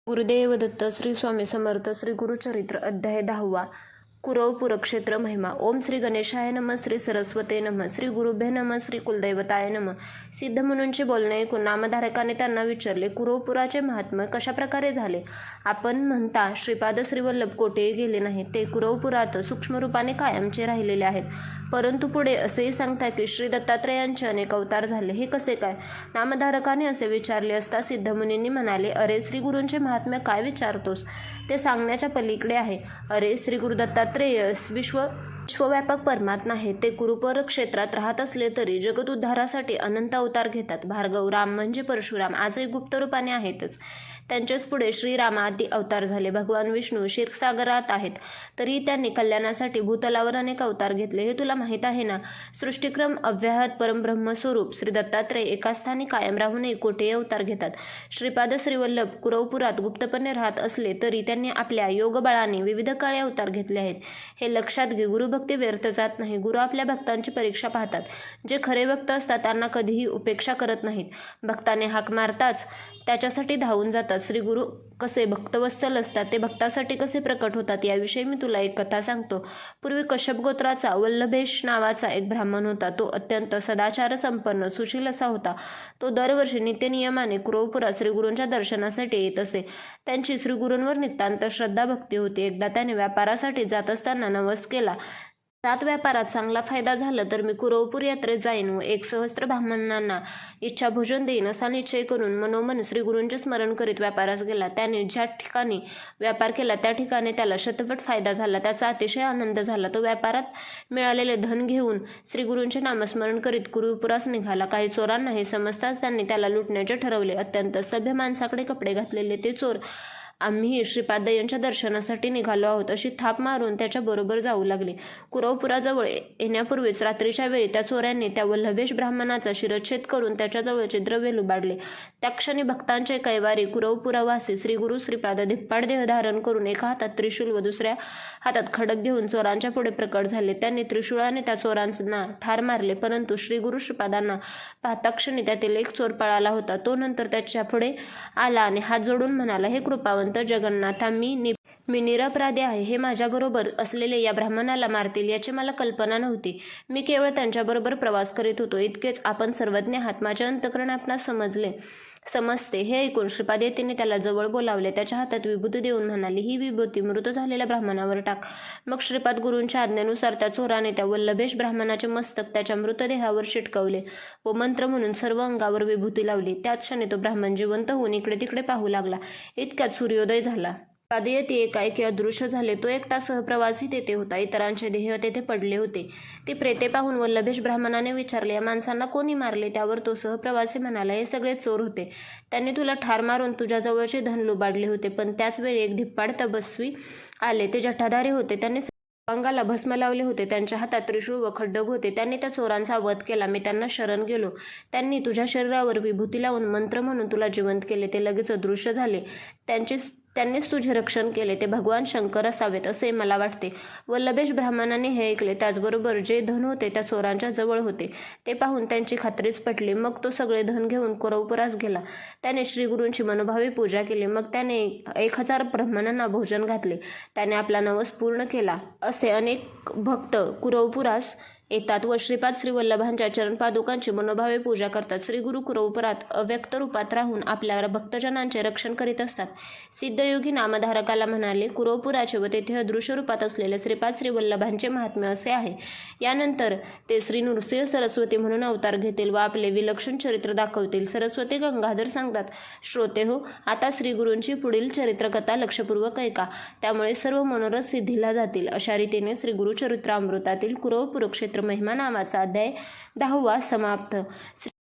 गुरुदेव दत्त श्री स्वामी समर्थ श्री गुरुचरित्र अध्याय 10 कुरव पुरक्षेत्र महिमा. ओम श्री गणेशाय नमः. श्री सरस्वते नमः. श्री गुरुभ्ये नमः. श्री कुलदैवताय नमः. सिद्ध मुनींचे बोलणे ऐकून नामधारकाने त्यांना विचारले, कुरवपुराचे महात्म्य कशा प्रकारे झाले? आपण म्हणता श्रीपाद श्रीवल्लभ कोठेही गेले नाहीत, ते कुरवपुरात सूक्ष्म रूपाने कायमचे राहिलेले आहेत. परंतु पुढे असेही सांगता की श्री दत्तात्रयांचे अनेक अवतार झाले, हे कसे काय? नामधारकाने असे विचारले असता सिद्धमुनींनी म्हणाले, अरे श्री गुरूंचे महात्म्य काय विचारतोस? ते सांगण्याच्या पलीकडे आहे. अरे श्री गुरु दत्तात्रेय विश्वव्यापक परमात्मा आहे. ते कुरुपर क्षेत्रात राहत असले तरी जगत उद्धारासाठी अनंत अवतार घेतात. भार्गव, राम म्हणजे परशुराम आजही गुप्त रूपाने आहेतच. त्यांचेच पुढे श्रीरामादी अवतार झाले. भगवान विष्णू क्षीरसागरात आहेत, तरी त्यांनी कल्याणासाठी भूतलावर अनेक अवतार घेतले, हे तुला माहीत आहे ना? सृष्टिक्रम अव्याहत परमब्रह्मस्वरूप श्री दत्तात्रय एका स्थानी कायम राहूनही कोठेही अवतार घेतात. श्रीपाद श्रीवल्लभ कुरवपुरात गुप्तपणे राहत असले तरी त्यांनी आपल्या योगबळाने विविध काळी अवतार घेतले आहेत. हे लक्षात घे. गुरुभक्ती व्यर्थ जात नाही. गुरु आपल्या भक्तांची परीक्षा पाहतात. जे खरे भक्त असतात त्यांना कधीही उपेक्षा करत नाहीत. भक्ताने हाक मारताच त्याच्यासाठी धावून जातात. श्री गुरु कसे भक्तवत्सल असतात, ते भक्तासाठी कसे प्रकट होतात, याविषयी मी तुला एक कथा सांगतो. पूर्वी कश्यप गोत्राचा वल्लभेश नावाचा एक ब्राह्मण होता. तो अत्यंत सदाचार संपन्न सुशील असा होता. तो दरवर्षी नित्यनियमाने कुरवपुरात श्रीगुरूंच्या दर्शनासाठी येत असे. त्यांची श्रीगुरूंवर नितांत श्रद्धा भक्ती होती. एकदा त्याने व्यापारासाठी जात असताना नवस केला, त्यात व्यापारात चांगला फायदा झाला तर मी कुरवपूर यात्रेत जाईन व 1,000 ब्राह्मणांना इच्छा भोजन देईन, असा निश्चय करून मनोमन श्रीगुरूंचे स्मरण करीत व्यापारास गेला. त्याने ज्या ठिकाणी व्यापार केला त्या ठिकाणी त्याला शतपट फायदा झाला. त्याचा अतिशय आनंद झाला. तो व्यापारात मिळालेले धन घेऊन श्रीगुरूंचे नामस्मरण करीत कुरवपुरास निघाला. काही चोरांना हे समजताच त्यांनी त्याला लुटण्याचे ठरवले. अत्यंत सभ्य माणसाकडे कपडे घातलेले ते चोर, आम्ही श्रीपाद यांच्या दर्शनासाठी निघालो आहोत, अशी थाप मारून त्याच्याबरोबर जाऊ लागले. कुरवपुराजवळ येण्यापूर्वीच रात्रीच्या वेळी त्या चोऱ्यांनी त्या वल्लभेश ब्राह्मणाचा शिरच्छेद करून त्याच्याजवळचे द्रव्य लुबाडले. त्या क्षणी भक्तांचे कैवारी कुरवपुरावासी श्रीगुरु श्रीपाद धिप्पाड देह धारण करून एका हातात त्रिशूल व दुसऱ्या हातात खडक घेऊन चोरांच्या पुढे प्रकट झाले. त्यांनी त्रिशूळाने त्या चोरांना ठार मारले, परंतु श्रीगुरु श्रीपादांना पाहता क्षणी त्यातील एक चोर पळाला होता. तो नंतर त्याच्या पुढे आला आणि हात जोडून म्हणाला, हे कृपावंत जगन्नाथा, मी निरपराधी आहे. हे माझ्याबरोबर असलेले या ब्राह्मणाला मारतील याची मला कल्पना नव्हती. मी केवळ त्यांच्याबरोबर प्रवास करीत होतो. इतकेच, आपण सर्वज्ञ आहात. माझे अंतःकरण आपणास समजते. हे ऐकून श्रीपाद येतीने त्याला जवळ बोलावले. त्याच्या हातात विभूती देऊन म्हणाली, ही विभूती मृत झालेल्या ब्राह्मणावर टाक. मग श्रीपाद गुरूंच्या आज्ञेनुसार त्या चोराने त्या वल्लभेश ब्राह्मणाचे मस्तक त्याच्या मृतदेहावर चिटकवले व मंत्र म्हणून सर्व अंगावर विभूती लावली. त्याच क्षणी तो ब्राह्मण जिवंत होऊन इकडे तिकडे पाहू लागला. इतक्यात सूर्योदय झाला. पादयती एकाएकी अदृश्य झाले. तो एकटा सहप्रवासी तेथे होता. इतरांचे देह तेथे पडले होते. ती प्रेते पाहून वल्लभेश ब्राह्मणाने विचारले, या माणसांना कोणी मारले? त्यावर तो सहप्रवासी म्हणाला, हे सगळे चोर होते. त्यांनी तुला ठार मारून तुझ्याजवळचे धन लुबाडले होते. पण त्याच वेळी एक धिप्पाड तपस्वी आले. ते जटाधारी होते. त्यांनी अंगाला भस्म लावले होते. त्यांच्या हातात त्रिशूळ व खड्डग होते. त्यांनी त्या चोरांचा वध केला. मी त्यांना शरण गेलो. त्यांनी तुझ्या शरीरावर विभूती लावून मंत्र म्हणून तुला जिवंत केले. ते लगेच अदृश्य झाले. त्यांनीच तुझे रक्षण केले. ते भगवान शंकर असावेत असे मला वाटते. वल्लभेश ब्राह्मणाने हे ऐकले. त्याचबरोबर जे धन होते त्या चोरांच्या जवळ होते. ते पाहून त्यांची खात्रीच पटली. मग तो सगळे धन घेऊन कुरवपुरास गेला. त्याने श्रीगुरूंची मनोभावे पूजा केली. मग त्याने 1,000 ब्राह्मणांना भोजन घातले. त्याने आपला नवस पूर्ण केला. असे अनेक भक्त कुरवपुरास येतात व श्रीपाद श्रीवल्लभांच्या चरणपादुकांची मनोभावे पूजा करतात. श्रीगुरु कुरवपुरात अव्यक्त रूपात राहून आपल्या भक्तजनांचे रक्षण करीत असतात. सिद्धयोगी नामधारकाला म्हणाले, कुरवपुराचे व तेथे अदृश्य रूपात असलेले श्रीपाद श्रीवल्लभांचे महात्म्य असे आहे. यानंतर ते श्री नृसिंह सरस्वती म्हणून अवतार घेतील व आपले विलक्षण चरित्र दाखवतील. सरस्वती गंगाधर सांगतात, श्रोते हो, आता श्रीगुरूंची पुढील चरित्रकथा लक्षपूर्वक ऐका, त्यामुळे सर्व मनोरथ सिद्धीला जातील. अशा रीतीने श्रीगुरुचरित्रामृतातील कुरवपुर क्षेत्र महिमा नावाचा अध्याय 10 समाप्त.